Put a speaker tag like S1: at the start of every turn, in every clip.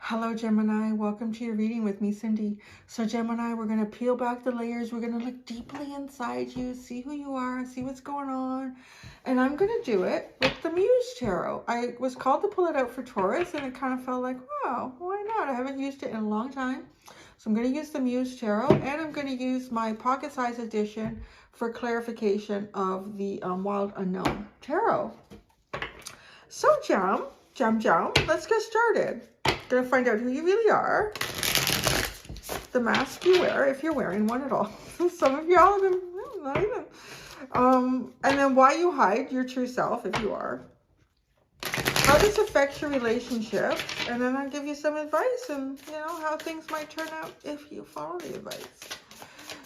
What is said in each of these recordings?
S1: Hello, Gemini. Welcome to your reading with me, Cindy. So, Gemini, we're going to peel back the layers. We're going to look deeply inside you, see who you are, see what's going on. And I'm going to do it with the Muse Tarot. I was called to pull it out for Taurus, and it kind of felt like, wow, why not? I haven't used it in a long time. So I'm going to use the Muse Tarot, and I'm going to use my pocket size edition for clarification of the Wild Unknown Tarot. So, Jam, let's get started. Gonna find out who you really are, the mask you wear, if you're wearing one at all. Some of y'all have been, not even. And then why you hide your true self, if you are. How this affects your relationship, and then I'll give you some advice and, you know, how things might turn out if you follow the advice.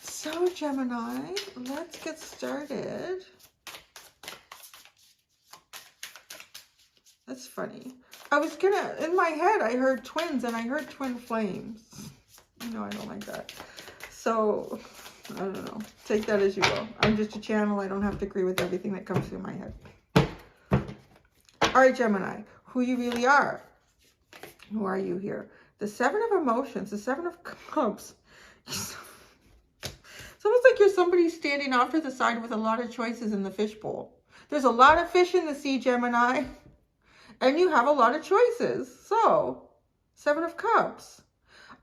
S1: So, Gemini, let's get started. That's funny. I was gonna, in my head, I heard twins and I heard twin flames. You know, I don't like that. So, I don't know. Take that as you will. I'm just a channel. I don't have to agree with everything that comes through my head. All right, Gemini, who you really are. Who are you here? The Seven of Emotions, the Seven of Cups. It's almost like you're somebody standing off to the side with a lot of choices in the fishbowl. There's a lot of fish in the sea, Gemini. And you have a lot of choices. So, Seven of Cups.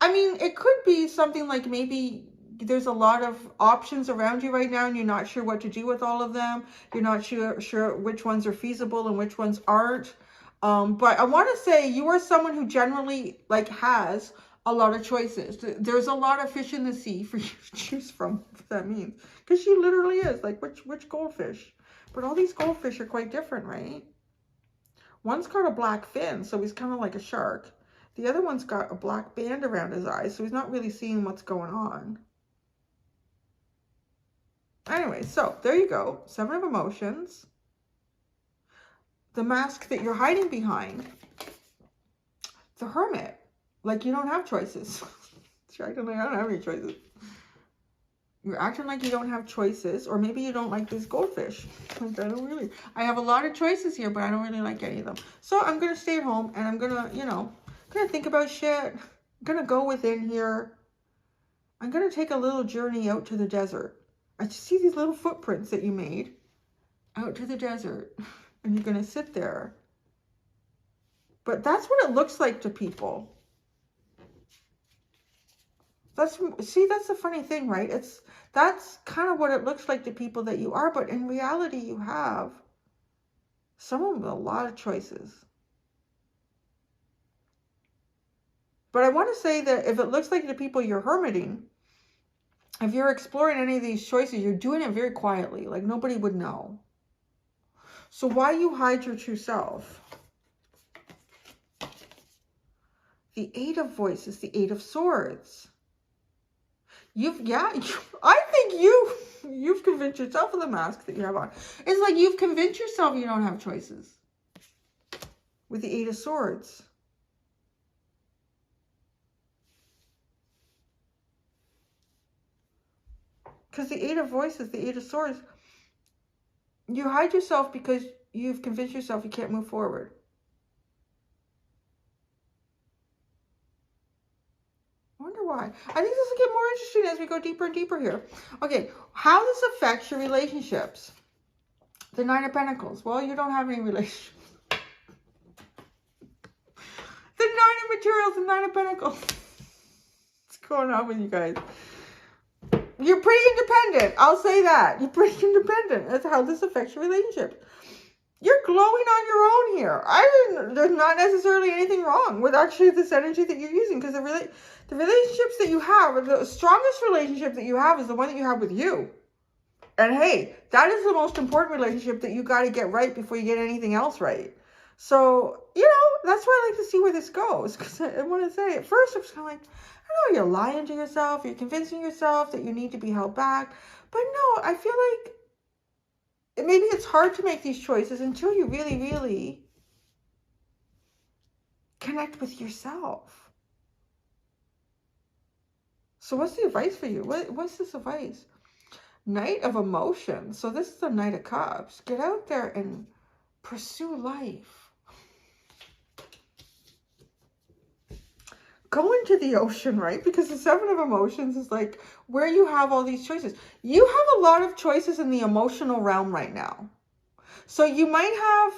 S1: I mean, it could be something like maybe there's a lot of options around you right now and you're not sure what to do with all of them. You're not sure which ones are feasible and which ones aren't. But I want to say you are someone who generally has a lot of choices. There's a lot of fish in the sea for you to choose from, what that means. Because she literally is. Like, which goldfish? But all these goldfish are quite different, right? One's got a black fin, so he's kind of like a shark. The other one's got a black band around his eyes, so he's not really seeing what's going on. Anyway, so there you go. Seven of Emotions. The mask that you're hiding behind. The Hermit. Like you don't have choices. You're acting like I don't have any choices. You're acting like you don't have choices, or maybe you don't like these goldfish. I have a lot of choices here, but I don't really like any of them. So I'm going to stay at home and I'm going to, going to think about shit. I'm going to go within here. I'm going to take a little journey out to the desert. I just see these little footprints that you made out to the desert, and you're going to sit there. But that's what it looks like to people. That's the funny thing, right? That's kind of what it looks like to people that you are, but in reality you have someone with a lot of choices. But I want to say that if it looks like to people you're hermiting, if you're exploring any of these choices, you're doing it very quietly, like nobody would know. So why you hide your true self? The Eight of Voices, the Eight of Swords. I think you've convinced yourself of the mask that you have on. It's like you've convinced yourself you don't have choices. With the Eight of Swords. Because the Eight of Voices, the Eight of Swords, you hide yourself because you've convinced yourself you can't move forward. I wonder why. I think this will get more interesting as we go deeper and deeper here. Okay, how this affects your relationships. The Nine of Pentacles. Well, you don't have any relationships. The Nine of Materials, the Nine of Pentacles. What's going on with you guys? You're pretty independent. I'll say that. You're pretty independent. That's how this affects your relationship. You're glowing on your own here. There's not necessarily anything wrong with actually this energy that you're using, because the relationships that you have, the strongest relationship that you have is the one that you have with you. And hey, that is the most important relationship that you got to get right before you get anything else right. So, that's why I like to see where this goes. Because I want to say, at first, I'm just kind of like, I know you're lying to yourself. You're convincing yourself that you need to be held back. But no, I feel like maybe it's hard to make these choices until you really, really connect with yourself. So what's the advice for you? What's this advice? Knight of Emotions. So this is the Knight of Cups. Get out there and pursue life. go into the ocean, right? Because the Seven of Emotions is like where you have all these choices. You have a lot of choices in the emotional realm right now. So you might have,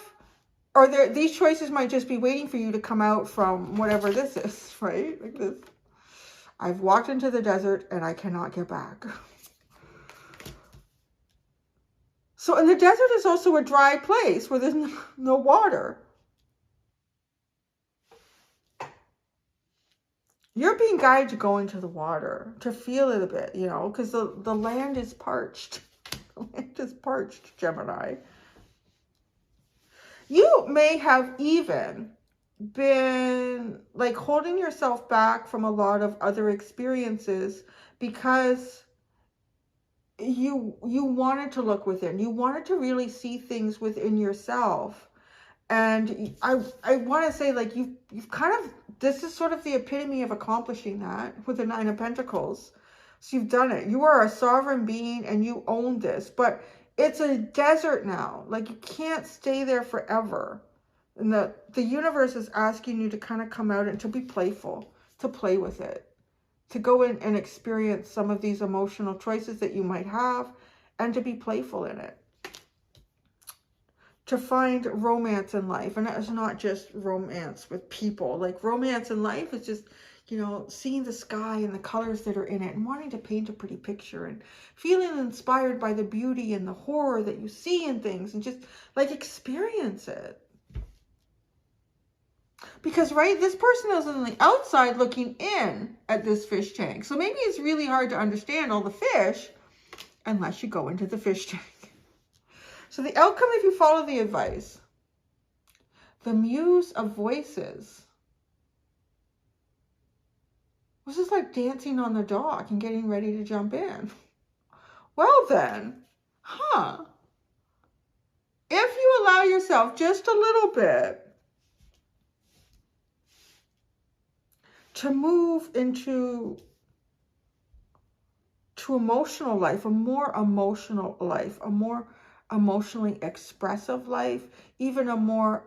S1: or these choices might just be waiting for you to come out from whatever this is, right? Like this. I've walked into the desert and I cannot get back. So, and the desert is also a dry place where there's no water. You're being guided to go into the water, to feel it a bit, you know, because the land is parched. The land is parched, Gemini. You may have even been like holding yourself back from a lot of other experiences because you wanted to look within. You wanted to really see things within yourself. And I want to say, like, you've kind of, this is sort of the epitome of accomplishing that with the Nine of Pentacles. So you've done it. You are a sovereign being and you own this, but it's a desert now. Like, you can't stay there forever. And the universe is asking you to kind of come out and to be playful, to play with it, to go in and experience some of these emotional choices that you might have and to be playful in it. To find romance in life. And it's not just romance with people. Like, romance in life is just, you know, seeing the sky and the colors that are in it and wanting to paint a pretty picture and feeling inspired by the beauty and the horror that you see in things and just like experience it. Because, right, this person is on the outside looking in at this fish tank. So maybe it's really hard to understand all the fish unless you go into the fish tank. So the outcome, if you follow the advice, the muse of voices was just like dancing on the dock and getting ready to jump in. Well then, if you allow yourself just a little bit to move into emotional life, a more emotional life, a more emotionally expressive life, even a more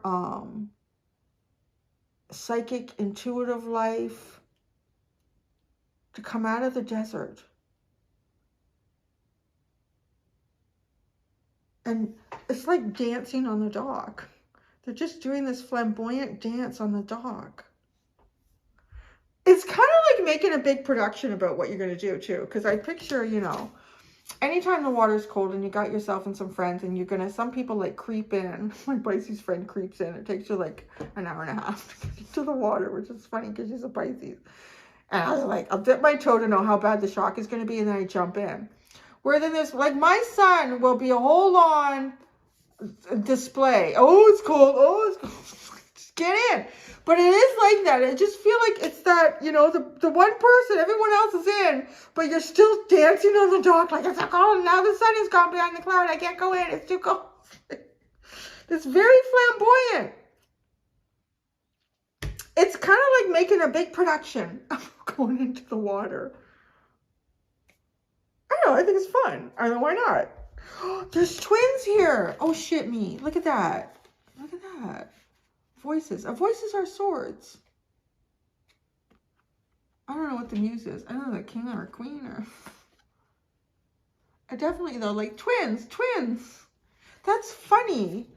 S1: psychic, intuitive life, to come out of the desert. And it's like dancing on the dock. They're just doing this flamboyant dance on the dock. It's kind of like making a big production about what you're going to do too. Because I picture, you know, anytime the water's cold and you got yourself and some friends and you're going to, some people like creep in. My Pisces friend creeps in. It takes you like an hour and a half to get to the water, which is funny because she's a Pisces. And I was like, I'll dip my toe to know how bad the shock is going to be. And then I jump in. Where then there's like, my son will be a whole on display. Oh, it's cold. Oh, it's cold. Just get in. But it is like that. I just feel like it's that, you know, the one person, everyone else is in, but you're still dancing on the dock like it's so cold. Now the sun is gone behind the cloud. I can't go in. It's too cold. It's very flamboyant. It's kind of like making a big production of going into the water. I don't know. I think it's fun. I don't know. Why not? There's twins here. Oh, shit me. Look at that. Look at that. Voices. Voices are swords. I don't know what the muse is. I don't know, the king or queen or... I definitely, though, like twins. That's funny.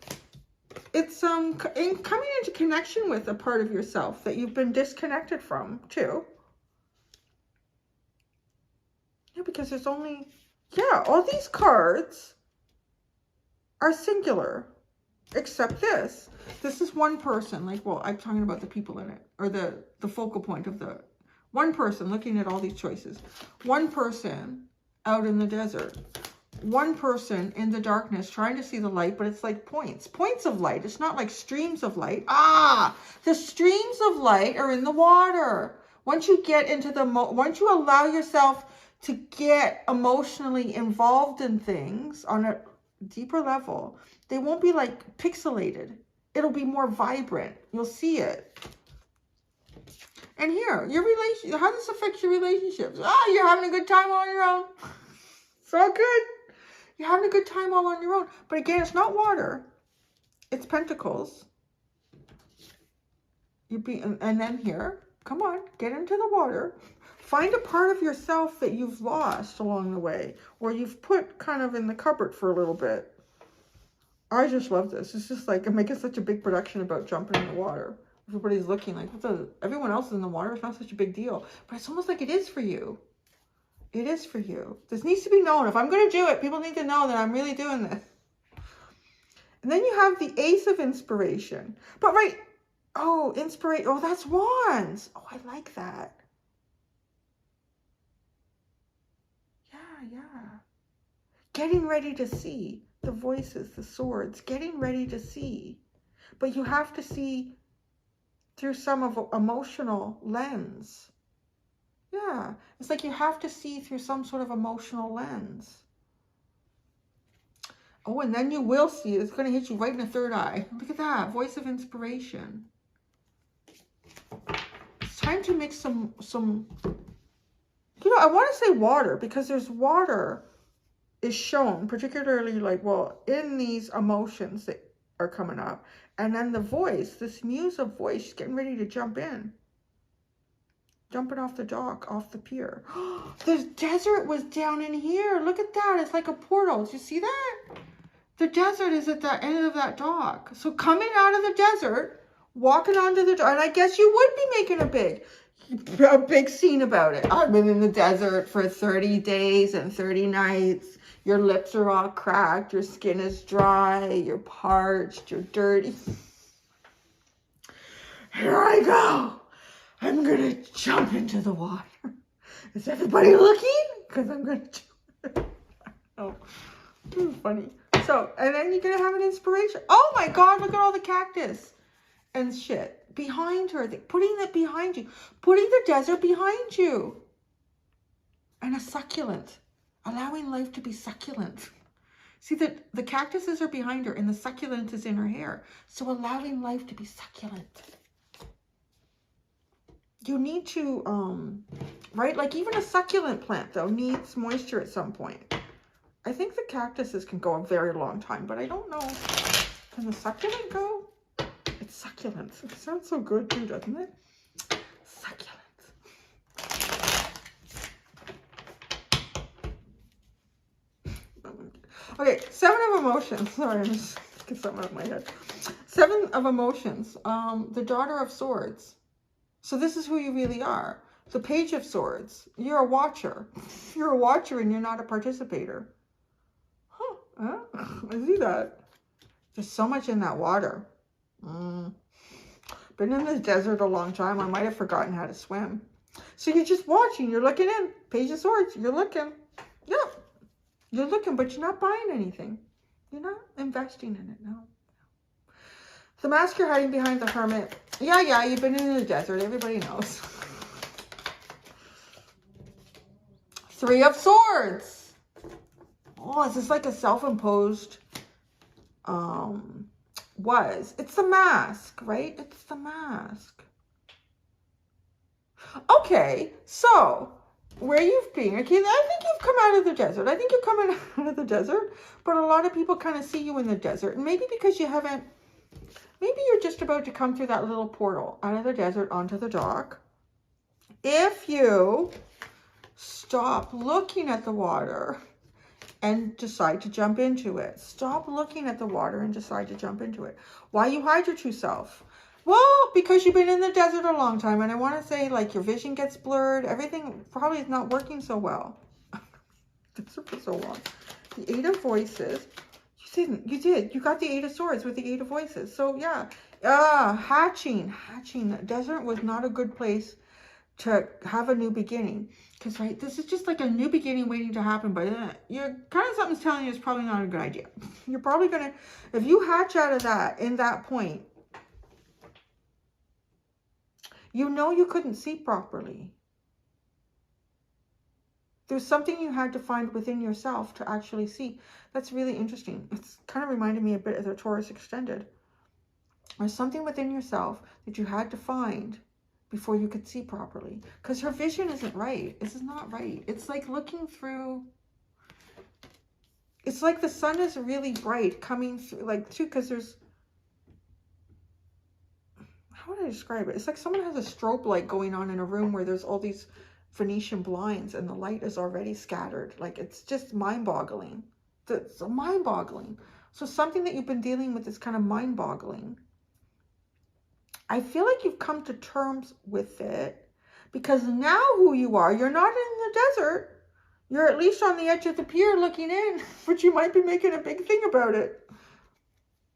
S1: It's in coming into connection with a part of yourself that you've been disconnected from, too. Yeah, because there's only... Yeah, all these cards are singular. Except this. This is one person. Like, well, I'm talking about the people in it. Or the focal point of the... One person looking at all these choices. One person out in the desert. One person in the darkness trying to see the light, but it's like points. Points of light. It's not like streams of light. The streams of light are in the water. Once you get into the... Once you allow yourself to get emotionally involved in things on a deeper level, they won't be like pixelated. It'll be more vibrant. You'll see it. And here, your relationship, how does this affect your relationships? You're having a good time all on your own. It's all good. You're having a good time all on your own. But again, it's not water. It's pentacles. And then here, Come on, get into the water. Find a part of yourself that you've lost along the way, or you've put kind of in the cupboard for a little bit. I just love this. It's just like, I'm making such a big production about jumping in the water. Everybody's looking like, everyone else is in the water. It's not such a big deal. But it's almost like it is for you. It is for you. This needs to be known. If I'm going to do it, people need to know that I'm really doing this. And then you have the Ace of Inspiration. But right, oh, inspiration. Oh, that's Wands. Oh, I like that. Yeah. Getting ready to see the voices, the swords, getting ready to see. But you have to see through some of emotional lens. Yeah, it's like you have to see through some sort of emotional lens. Oh, and then you will see it. It's going to hit you right in the third eye. Look at that. Voice of Inspiration. It's time to mix some, you know, I want to say water, because there's water is shown, particularly like, well, in these emotions that are coming up. And then the voice, this muse of voice, she's getting ready to jump in. Jumping off the dock, off the pier. The desert was down in here. Look at that. It's like a portal. Did you see that? The desert is at the end of that dock. So coming out of the desert, walking onto the dock, and I guess you would be making a big scene about it. I've been in the desert for 30 days and 30 nights. Your lips are all cracked. Your skin is dry. You're parched. You're dirty. Here I go. I'm going to jump into the water. Is everybody looking? Because I'm going to do it. Oh, funny. So, and then you're going to have an inspiration. Oh my God, look at all the cactus and shit behind her. Putting it behind you. Putting the desert behind you. And a succulent. Allowing life to be succulent. See that the cactuses are behind her and the succulent is in her hair. So allowing life to be succulent. You need to, right? Like even a succulent plant, though, needs moisture at some point. I think the cactuses can go a very long time, but I don't know. Can the succulent go? It's succulent. It sounds so good too, doesn't it? Succulent. Okay, 7 of emotions. Sorry, I just get something out of my head. 7 of emotions. The Daughter of Swords. So this is who you really are. The Page of Swords. You're a watcher. You're a watcher and you're not a participator. Huh? I see that. There's so much in that water. Been in the desert a long time. I might have forgotten how to swim. So you're just watching. You're looking in. Page of Swords. You're looking. Yeah. You're looking, but you're not buying anything. You're not investing in it. No. The Mask, you're hiding behind the Hermit. Yeah, you've been in the desert. Everybody knows. 3 of Swords. Oh, is this like a self-imposed, it's the Mask, right? It's the Mask. Okay, so, where you've been, okay, I think you've come out of the desert. I think you're coming out of the desert, but a lot of people kind of see you in the desert, and maybe because you haven't, maybe you're just about to come through that little portal out of the desert onto the dock. If you stop looking at the water and decide to jump into it. Stop looking at the water and decide to jump into it. Why you hide your true self? Well, because you've been in the desert a long time, and I want to say, like, your vision gets blurred. Everything probably is not working so well. Desert for so long. The 8 of Voices. You did. You got the 8 of Swords with the 8 of Voices. So, yeah. Hatching. The desert was not a good place to have a new beginning. Because, right, this is just like a new beginning waiting to happen. But you're kind of, something's telling you it's probably not a good idea. You're probably going to, if you hatch out of that, in that point, you know you couldn't see properly. There's something you had to find within yourself to actually see. That's really interesting. It's kind of reminded me a bit of the Taurus extended. There's something within yourself that you had to find before you could see properly. Because her vision isn't right. This is not right. It's like looking through. It's like the sun is really bright coming through, like, too, because there's, how how would I describe it? It's like someone has a strobe light going on in a room where there's all these Venetian blinds and the light is already scattered. Like, it's just mind-boggling. It's mind-boggling. So something that you've been dealing with is kind of mind-boggling. I feel like you've come to terms with it because now who you are, you're not in the desert. You're at least on the edge of the pier looking in, but you might be making a big thing about it.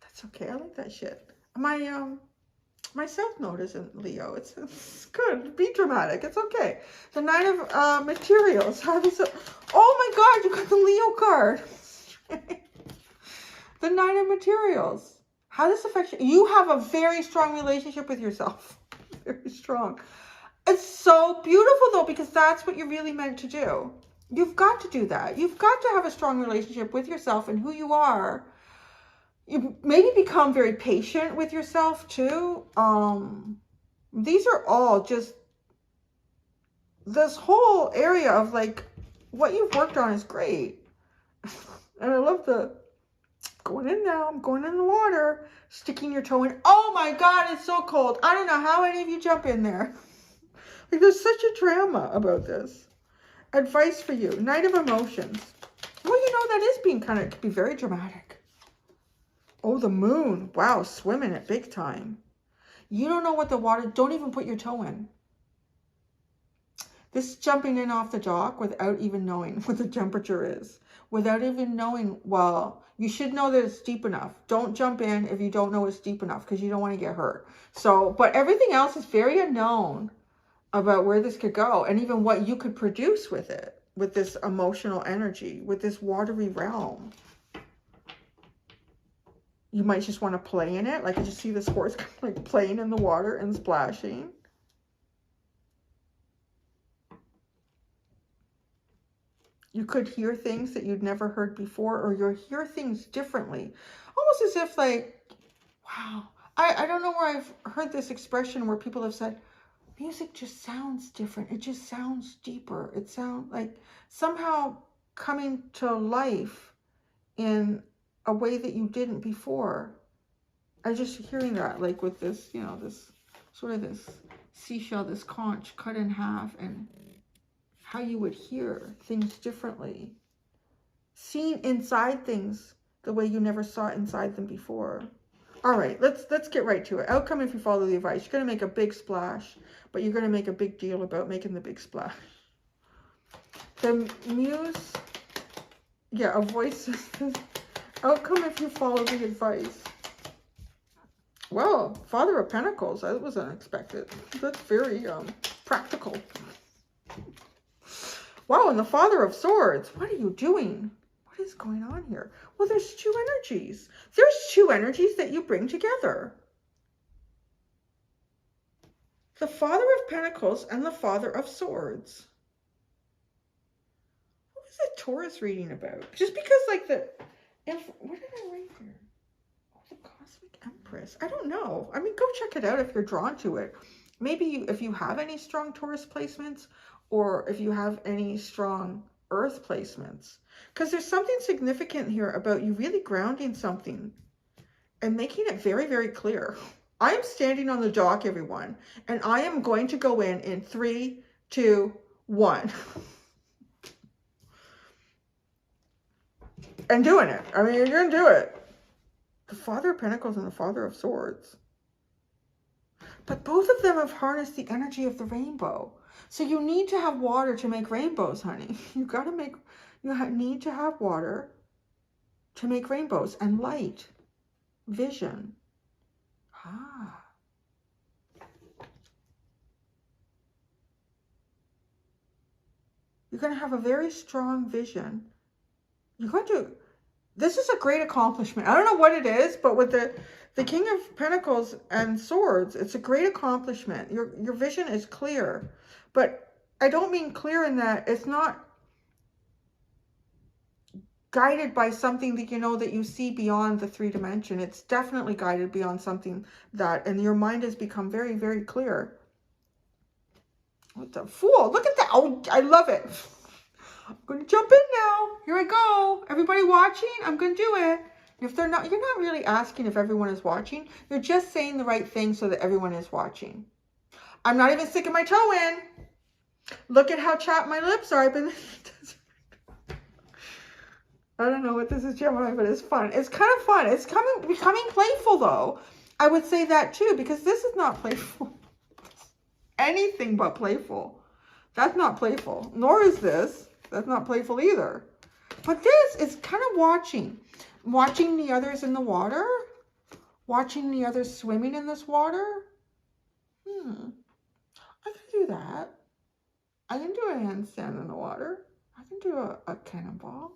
S1: That's okay. I like that shit. My South Node isn't Leo. It's good. Be dramatic. It's okay. The Nine of Materials. How does it? Oh my God! You got the Leo card. The Nine of Materials. How does this affect you? You have a very strong relationship with yourself. Very strong. It's so beautiful though, because that's what you're really meant to do. You've got to do that. You've got to have a strong relationship with yourself and who you are. You maybe become very patient with yourself too. These are all just this whole area of like what you've worked on is great. And I love the going in now. I'm going in the water, sticking your toe in. Oh my God, it's so cold. I don't know how any of you jump in there. Like, there's such a drama about this. Advice for you. Knight of Emotions. Well, you know, that is being kind of, could be very dramatic. Oh, the moon. Wow, swimming it big time. You don't know what the water, don't even put your toe in. This is jumping in off the dock without even knowing what the temperature is. Without even knowing, well, you should know that it's deep enough. Don't jump in if you don't know it's deep enough because you don't want to get hurt. So, but everything else is very unknown about where this could go and even what you could produce with it, with this emotional energy, with this watery realm. You might just want to play in it. Like, I just see this horse like playing in the water and splashing. You could hear things that you'd never heard before, or you'll hear things differently. Almost as if like, wow. I don't know where I've heard this expression where people have said, music just sounds different. It just sounds deeper. It sounds like somehow coming to life in a way that you didn't before. I just hearing that, like with this, you know, this sort of this seashell, this conch cut in half, and how you would hear things differently. Seeing inside things the way you never saw inside them before. All right, let's get right to it. Outcome if you follow the advice. You're going to make a big splash, but you're going to make a big deal about making the big splash. The muse, yeah, a voice. Outcome if you follow the advice. Well, Father of Pentacles, that was unexpected. That's very practical. Wow, and the Father of Swords. What are you doing? What is going on here? Well, there's two energies. There's two energies that you bring together. The Father of Pentacles and the Father of Swords. What was the Taurus reading about? Just because, like, what did I write here? Oh, the Cosmic Empress. I don't know. I mean, go check it out if you're drawn to it. Maybe if you have any strong Taurus placements, or if you have any strong Earth placements. Because there's something significant here about you really grounding something and making it very, very clear. I am standing on the dock, everyone, and I am going to go in 3, 2, 1. And doing it. I mean, you're going to do it. The Father of Pentacles and the Father of Swords. But both of them have harnessed the energy of the rainbow. So you need to have water to make rainbows, honey. You need to have water to make rainbows, and light, vision. Ah. You're going to have a very strong vision. You're going to, this is a great accomplishment. I don't know what it is, but with the King of Pentacles and Swords, it's a great accomplishment. Your vision is clear. But I don't mean clear in that it's not guided by something that you know that you see beyond the 3 dimension. It's definitely guided beyond something that, and your mind has become very, very clear. What the Fool? Look at that. Oh, I love it. I'm going to jump in now. Here I go. Everybody watching, I'm going to do it. If they're not, you're not really asking if everyone is watching. You're just saying the right thing so that everyone is watching. I'm not even sticking my toe in. Look at how chapped my lips are. I've been... I don't know what this is, Gemini, but it's fun. It's kind of fun. It's becoming playful, though. I would say that, too, because this is not playful. Anything but playful. That's not playful. Nor is this. That's not playful either. But this is kind of watching. Watching the others in the water. Watching the others swimming in this water. I can do that. I can do a handstand in the water. I can do a cannonball.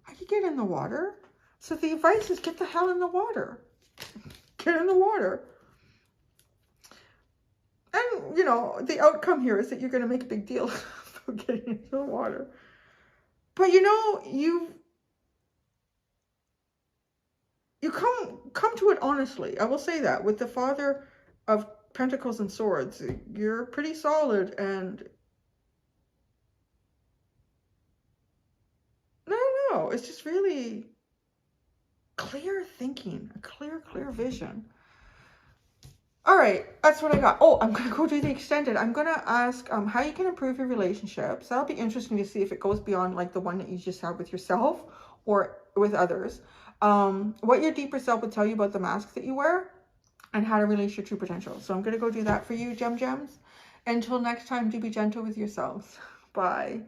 S1: I can get in the water. So the advice is get the hell in the water. Get in the water. And, you know, the outcome here is that you're going to make a big deal about getting into the water. But, you know, you come to it honestly. I will say that. With the Father of Pentacles and Swords, you're pretty solid, and no, it's just really clear thinking, a clear vision. All right, that's what I got. Oh, I'm going to go do the extended. I'm going to ask how you can improve your relationships. That'll be interesting to see if it goes beyond like the one that you just have with yourself or with others. What your deeper self would tell you about the masks that you wear and how to release your true potential. So I'm going to go do that for you, gems. Until next time, do be gentle with yourselves. Bye.